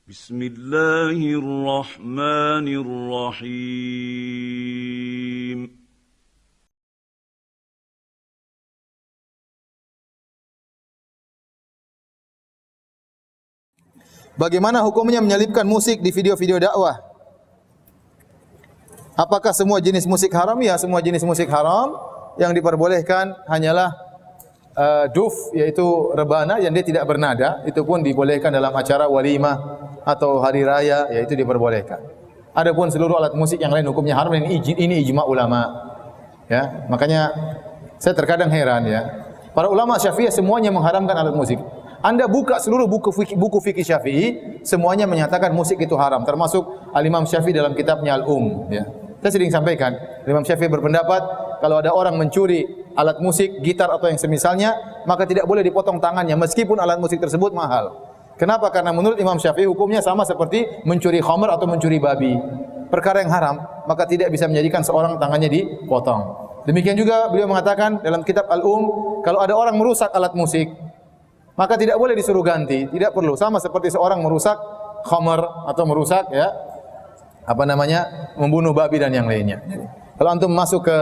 Bismillahirrahmanirrahim. Bagaimana hukumnya menyelipkan musik di video-video dakwah? Apakah semua jenis musik haram? Ya, semua jenis musik haram. Yang diperbolehkan hanyalah duf, yaitu rebana yang dia tidak bernada. Itu pun dibolehkan dalam acara walimah atau hari raya, yaitu diperbolehkan. Adapun seluruh alat musik yang lain hukumnya haram. Ini ijma ulama. Ya, makanya saya terkadang heran ya. Para ulama Syafi'iyah semuanya mengharamkan alat musik. Anda buka seluruh buku fikih Syafi'i, semuanya menyatakan musik itu haram, termasuk Al-Imam Syafi'i dalam kitabnya Al-Um, ya. Saya sering sampaikan, Imam Syafi'i berpendapat kalau ada orang mencuri alat musik, gitar atau yang semisalnya, maka tidak boleh dipotong tangannya meskipun alat musik tersebut mahal. Kenapa? Karena menurut Imam Syafi'i hukumnya sama seperti mencuri khamr atau mencuri babi. Perkara yang haram, maka tidak bisa menjadikan seorang tangannya dipotong. Demikian juga beliau mengatakan dalam kitab Al-Um, kalau ada orang merusak alat musik, maka tidak boleh disuruh ganti, tidak perlu. Sama seperti seorang merusak khamr atau merusak membunuh babi dan yang lainnya. Kalau antum masuk ke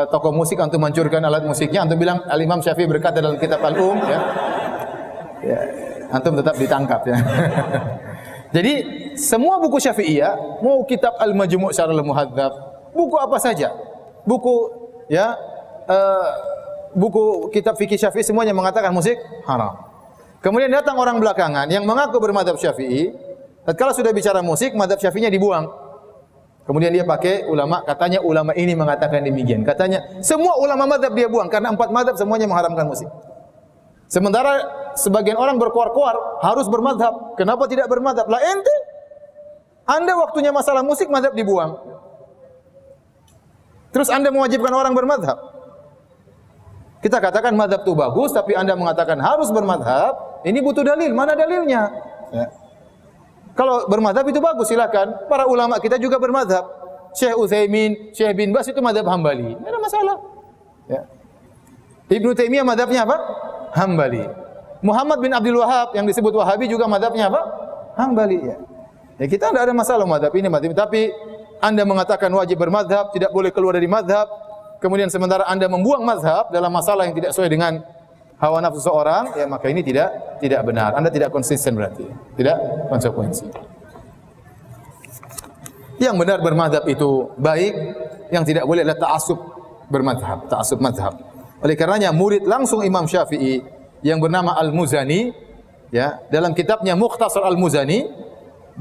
toko musik, antum hancurkan alat musiknya, antum bilang Al-Imam Syafi'i berkata dalam kitab Al-Um, ya, antum tetap ditangkap ya. Jadi semua buku Syafi'iyah, mau kitab Al-Majmu' Syarhul Muhadzab, buku apa saja, buku buku kitab fikih Syafi'i semuanya mengatakan musik haram. Kemudian datang orang belakangan yang mengaku bermadzhab Syafi'i, tatkala sudah bicara musik, madzhab Syafi'inya dibuang. Kemudian dia pakai ulama, katanya ulama ini mengatakan demikian. Katanya semua ulama madzhab dia buang karena 4 madzhab semuanya mengharamkan musik. Sementara sebagian orang berkoar-koar harus bermadzhab. Kenapa tidak bermadzhab? Lah ente, Anda waktunya masalah musik madzhab dibuang. Terus Anda mewajibkan orang bermadzhab. Kita katakan mazhab itu bagus, tapi Anda mengatakan harus bermazhab, ini butuh dalil. Mana dalilnya? Ya. Kalau bermazhab itu bagus, silakan. Para ulama kita juga bermazhab. Syekh Utsaimin, Syekh bin Baz itu mazhab Hambali. Tidak ada masalah. Ya. Ibnu Taimiyah mazhabnya apa? Hambali. Muhammad bin Abdul Wahab yang disebut Wahabi juga mazhabnya apa? Hambali. Ya. Ya, kita tidak ada masalah mazhab ini, mazhab ini. Tapi Anda mengatakan wajib bermazhab, tidak boleh keluar dari mazhab. Kemudian sementara Anda membuang mazhab dalam masalah yang tidak sesuai dengan hawa nafsu seorang, ya maka ini tidak benar. Anda tidak konsisten berarti, tidak konsekuensi. Yang benar bermazhab itu baik, yang tidak boleh adalah ta'assub bermazhab, ta'assub mazhab. Oleh karenanya murid langsung Imam Syafi'i yang bernama Al-Muzani, ya, dalam kitabnya Mukhtasar Al-Muzani,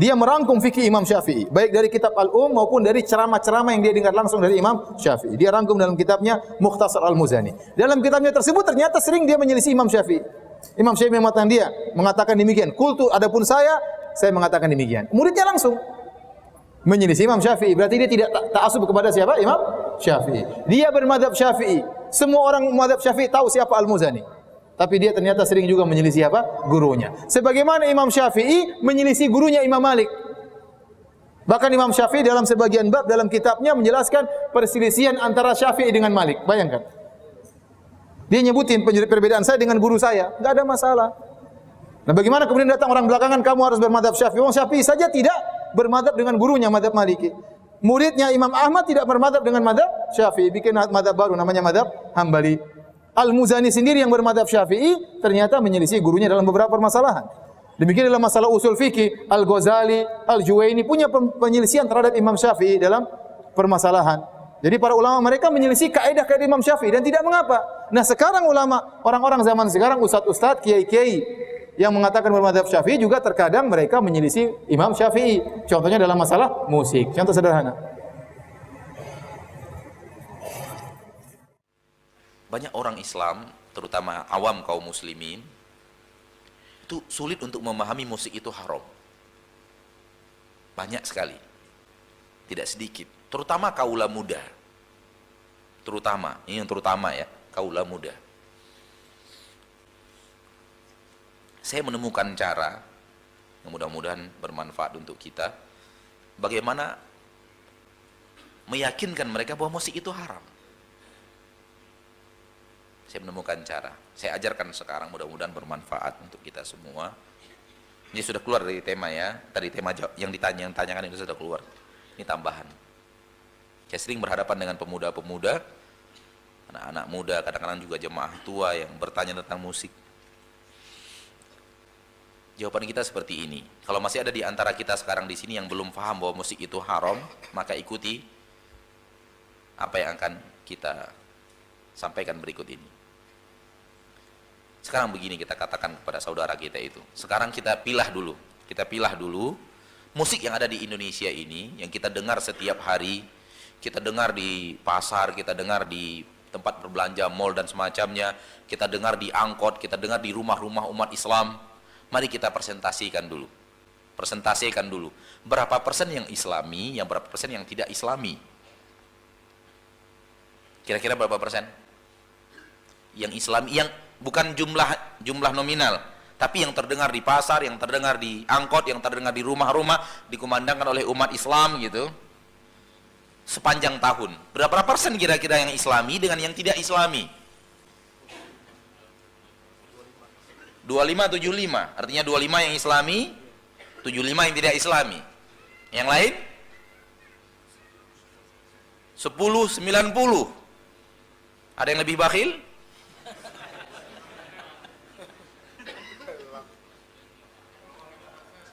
dia merangkum fikih Imam Syafi'i, baik dari kitab Al-Um maupun dari ceramah-ceramah yang dia dengar langsung dari Imam Syafi'i. Dia rangkum dalam kitabnya Mukhtasar Al-Muzani. Dalam kitabnya tersebut ternyata sering dia menyelisih Imam Syafi'i. Imam Syafi'i mengatakan demikian. Qultu, adapun saya mengatakan demikian. Muridnya langsung menyelisih Imam Syafi'i. Berarti dia tidak ta'assub kepada siapa? Imam Syafi'i. Dia bermadzhab Syafi'i. Semua orang madzhab Syafi'i tahu siapa Al-Muzani. Tapi dia ternyata sering juga menyelisih apa? Gurunya. Sebagaimana Imam Syafi'i menyelisih gurunya Imam Malik. Bahkan Imam Syafi'i dalam sebagian bab dalam kitabnya menjelaskan perselisihan antara Syafi'i dengan Malik. Bayangkan. Dia nyebutin perbedaan saya dengan guru saya. Enggak ada masalah. Nah, bagaimana kemudian datang orang belakangan kamu harus bermadzhab Syafi'i? Wong Syafi'i saja tidak bermadzhab dengan gurunya madzhab Maliki. Muridnya Imam Ahmad tidak bermadzhab dengan madzhab Syafi'i, bikin madzhab baru namanya madzhab Hambali. Al-Muzani sendiri yang bermadzhab Syafi'i ternyata menyelisih gurunya dalam beberapa permasalahan. Demikian dalam masalah usul fikih, Al-Ghazali, Al-Juwaini punya penyelisihan terhadap Imam Syafi'i dalam permasalahan. Jadi para ulama mereka menyelisih kaidah-kaidah Imam Syafi'i dan tidak mengapa. Nah, sekarang ulama, orang-orang zaman sekarang, ustaz-ustaz, kiai-kiai yang mengatakan bermadzhab Syafi'i juga terkadang mereka menyelisih Imam Syafi'i. Contohnya dalam masalah musik. Contoh sederhana. Banyak orang Islam, terutama awam kaum muslimin, itu sulit untuk memahami musik itu haram. Banyak sekali. Tidak sedikit. Terutama kaula muda. Ini yang terutama ya, kaula muda. Saya menemukan cara, yang mudah-mudahan bermanfaat untuk kita, bagaimana meyakinkan mereka bahwa musik itu haram. Saya menemukan cara. Saya ajarkan sekarang, mudah-mudahan bermanfaat untuk kita semua. Ini sudah keluar dari tema ya. Tadi tema yang tanyakan itu sudah keluar. Ini tambahan. Saya sering berhadapan dengan pemuda-pemuda, anak-anak muda, kadang-kadang juga jemaah tua yang bertanya tentang musik. Jawaban kita seperti ini. Kalau masih ada di antara kita sekarang di sini yang belum paham bahwa musik itu haram, maka ikuti apa yang akan kita sampaikan berikut ini. Sekarang begini kita katakan kepada saudara kita itu. Sekarang kita pilah dulu musik yang ada di Indonesia ini, yang kita dengar setiap hari, kita dengar di pasar, kita dengar di tempat berbelanja, mall dan semacamnya, kita dengar di angkot, kita dengar di rumah-rumah umat Islam. Mari kita presentasikan dulu. Berapa persen yang Islami, yang berapa persen yang tidak Islami? Kira-kira berapa persen? Yang Islami, yang bukan jumlah nominal, tapi yang terdengar di pasar, yang terdengar di angkot, yang terdengar di rumah-rumah, dikumandangkan oleh umat Islam gitu. Sepanjang tahun, berapa persen kira-kira yang Islami dengan yang tidak Islami? 25-75, artinya 25 yang Islami, 75 yang tidak Islami. Yang lain? 10-90. Ada yang lebih bakhil?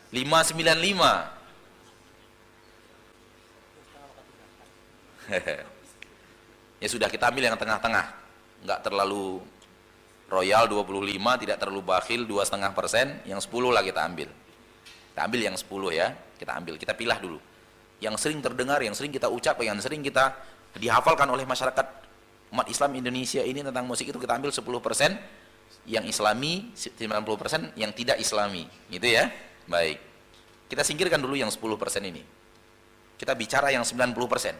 5-95. Ya sudah, kita ambil yang tengah-tengah, nggak terlalu royal 25, tidak terlalu bakhil 2,5%, yang 10 lah kita ambil. Kita ambil yang 10 ya, kita pilah dulu. Yang sering terdengar, yang sering kita ucap, yang sering kita dihafalkan oleh masyarakat umat Islam Indonesia ini tentang musik itu kita ambil 10%, yang Islami 90%, yang tidak Islami, gitu ya. Baik. Kita singkirkan dulu yang 10% ini. Kita bicara yang 90%.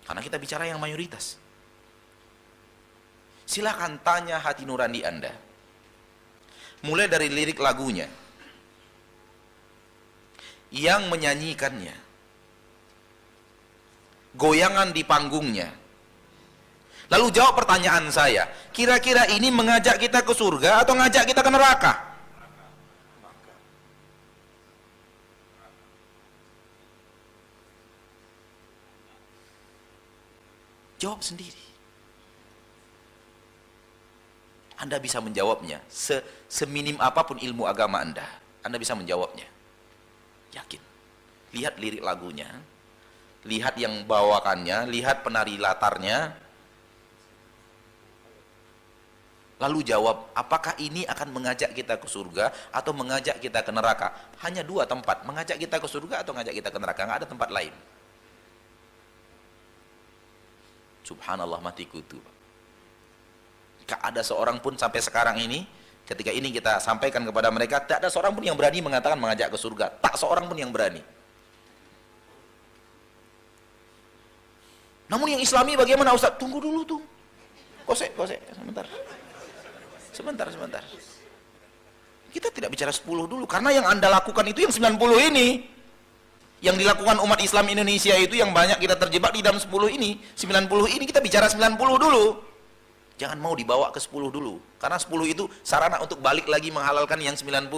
Karena kita bicara yang mayoritas. Silakan tanya hati nurani Anda. Mulai dari lirik lagunya, yang menyanyikannya, goyangan di panggungnya. Lalu jawab pertanyaan saya, kira-kira ini mengajak kita ke surga atau ngajak kita ke neraka? Jawab sendiri. Anda bisa menjawabnya. Seminim apapun ilmu agama Anda bisa menjawabnya. Yakin. Lihat lirik lagunya, lihat yang bawakannya, lihat penari latarnya, lalu jawab, apakah ini akan mengajak kita ke surga atau mengajak kita ke neraka? Hanya dua tempat, mengajak kita ke surga atau mengajak kita ke neraka, nggak ada tempat lain. Subhanallah, mati kutu. Gak ada seorang pun sampai sekarang ini, ketika ini kita sampaikan kepada mereka, tak ada seorang pun yang berani mengatakan mengajak ke surga. Tak seorang pun yang berani. Namun yang Islami bagaimana Ustaz? Tunggu dulu tuh. Kosek, sebentar. Kita tidak bicara 10 dulu, karena yang Anda lakukan itu yang 90 ini. Yang dilakukan umat Islam Indonesia itu yang banyak kita terjebak di dalam 10 ini. 90 ini kita bicara 90 dulu. Jangan mau dibawa ke 10 dulu. Karena 10 itu sarana untuk balik lagi menghalalkan yang 90.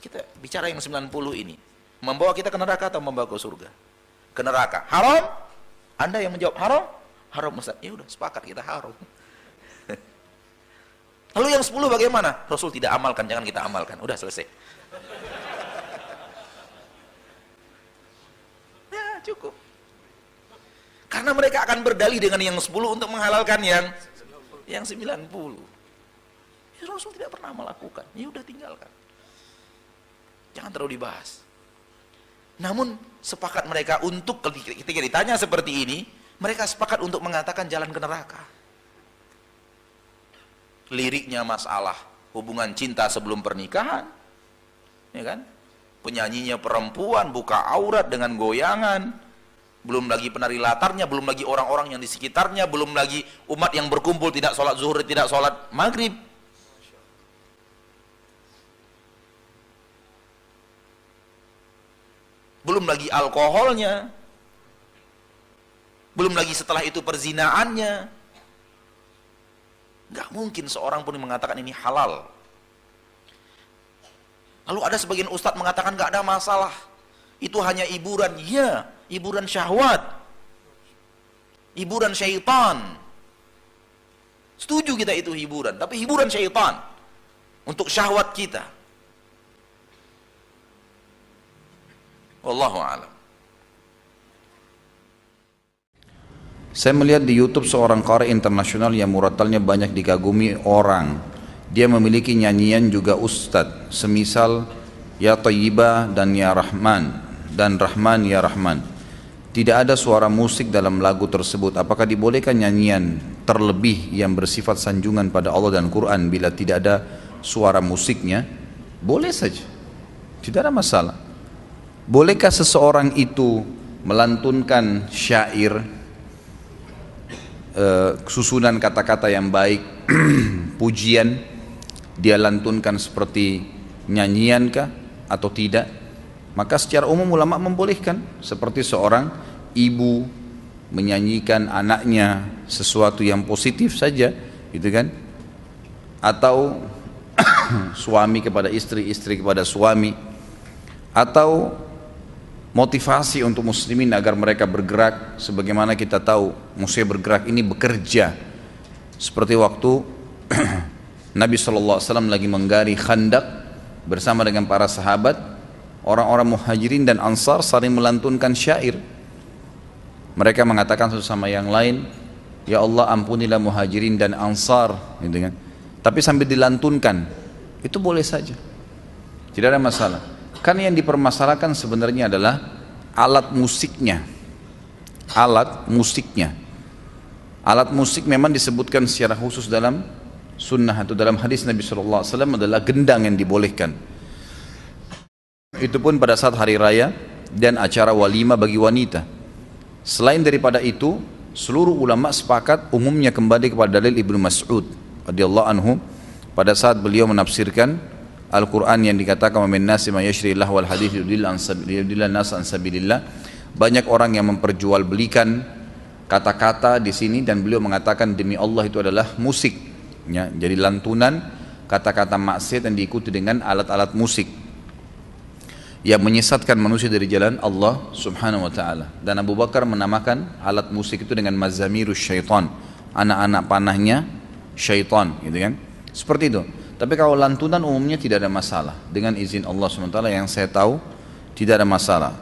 Kita bicara yang 90 ini. Membawa kita ke neraka atau membawa ke surga? Ke neraka. Haram? Anda yang menjawab haram? Haram Ustaz. Ya udah, sepakat kita haram. Lalu yang 10 bagaimana? Rasul tidak amalkan, jangan kita amalkan. Udah selesai. Ya, cukup. Karena mereka akan berdalih dengan yang 10 untuk menghalalkan yang 90. Ya, Rasul tidak pernah melakukan. Ya udah, tinggalkan. Jangan terlalu dibahas. Namun sepakat mereka untuk, ketika ditanya seperti ini, mereka sepakat untuk mengatakan jalan ke neraka. Liriknya masalah hubungan cinta sebelum pernikahan, ya kan? Penyanyinya perempuan, buka aurat dengan goyangan. Belum lagi penari latarnya, belum lagi orang-orang yang di sekitarnya, belum lagi umat yang berkumpul tidak sholat zuhur, tidak sholat maghrib. Belum lagi alkoholnya, belum lagi setelah itu perzinaannya, Nggak mungkin seorang pun yang mengatakan ini halal. Lalu ada sebagian ustadz mengatakan nggak ada masalah, itu hanya hiburan. Ya, hiburan syahwat, hiburan syaitan. Setuju kita itu hiburan, tapi hiburan syaitan untuk syahwat kita. Wallahu a'lam. Saya melihat di YouTube seorang qari internasional yang murattalnya banyak dikagumi orang. Dia memiliki nyanyian juga ustadz, semisal Ya Tayyibah dan Ya Rahman dan Rahman Ya Rahman. Tidak ada suara musik dalam lagu tersebut. Apakah dibolehkan nyanyian terlebih yang bersifat sanjungan pada Allah dan Quran bila tidak ada suara musiknya? Boleh saja, tidak ada masalah. Bolehkah seseorang itu melantunkan syair, susunan kata-kata yang baik, pujian, dia lantunkan seperti nyanyian kah atau tidak? Maka secara umum ulama membolehkan, seperti seorang ibu menyanyikan anaknya sesuatu yang positif saja, gitu kan? Atau suami kepada istri, istri kepada suami, atau motivasi untuk muslimin agar mereka bergerak. Sebagaimana kita tahu musuh bergerak ini bekerja, seperti waktu Nabi SAW lagi menggali Khandak bersama dengan para sahabat, orang-orang muhajirin dan ansar saling melantunkan syair. Mereka mengatakan satu sama yang lain, ya Allah ampunilah muhajirin dan ansar, gitu kan. Tapi sambil dilantunkan, itu boleh saja, tidak ada masalah. Karena yang dipermasalahkan sebenarnya adalah alat musiknya. Alat musiknya. Alat musik memang disebutkan secara khusus dalam sunnah atau dalam hadis Nabi SAW adalah gendang yang dibolehkan. Itu pun pada saat hari raya dan acara walimah bagi wanita. Selain daripada itu, seluruh ulama sepakat umumnya kembali kepada dalil Ibnu Mas'ud radhiyallahu anhu pada saat beliau menafsirkan Al-Quran yang dikatakan min nasi may yashri wal hadits yudillan nas an sabilillah. Banyak orang yang memperjualbelikan kata-kata di sini, dan beliau mengatakan demi Allah itu adalah musik, ya, jadi lantunan kata-kata maksiat yang diikuti dengan alat-alat musik yang menyesatkan manusia dari jalan Allah Subhanahu wa taala. Dan Abu Bakar menamakan alat musik itu dengan mazamirus syaitan, anak-anak panahnya syaitan, gitu kan. Seperti itu. Tapi kalau lantunan umumnya tidak ada masalah. Dengan izin Allah SWT yang saya tahu tidak ada masalah.